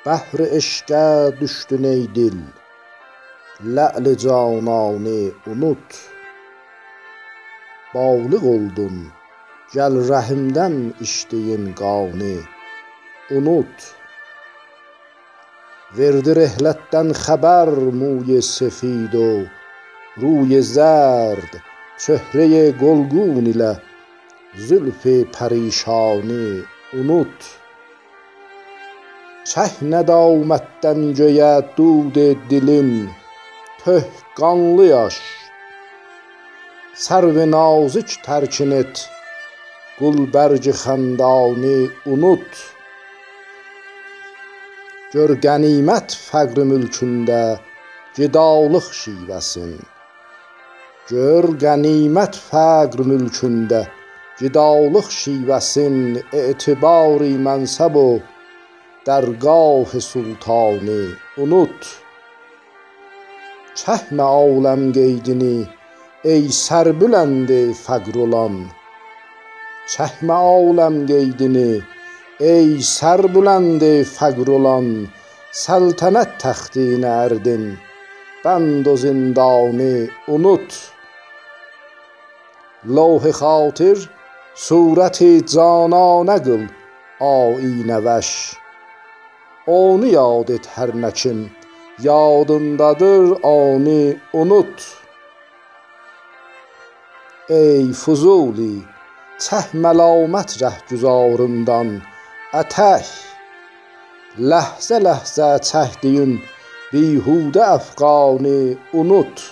Bəhr-i eşqə düşdün ey dil, Lə'li cananı unut. Bağlıq oldun, gəl rəhimdən içdiyin qanı unut. Verdi rehlətdən xəbər muy sefid o ruy zərd, çöhrə-i qolqun ilə zülf-i pərişanı unut. Çək nədamətdən göyə dud dilin, töh qanlı yaş. Sərv-i nazik tərkin et, qulbərc xəndanı unut. Gör qənimət fəqr mülkündə cidalıq şivəsin. Gör qənimət fəqr mülkündə cidalıq şivəsin, etibar-i mənsəb o dərgah-ı sultanı unut. Çəkmə aləm qeydini ey sərbülənd-i fəqr olan. Çəkmə aləm qeydini ey sərbülənd-i fəqr olan. Səltənət təxtinə ərdin, bənd o zindanı unut. Lawh-ı xatir surəti cananə qıl ayinə vəş. Onu yad et hər nə kim yadındadır anı unut. Ey Füzuli, çək məlamət rəhgüzarından ətək. Ləhzə ləhzə çəkdiyin bihudə əfqanı unut.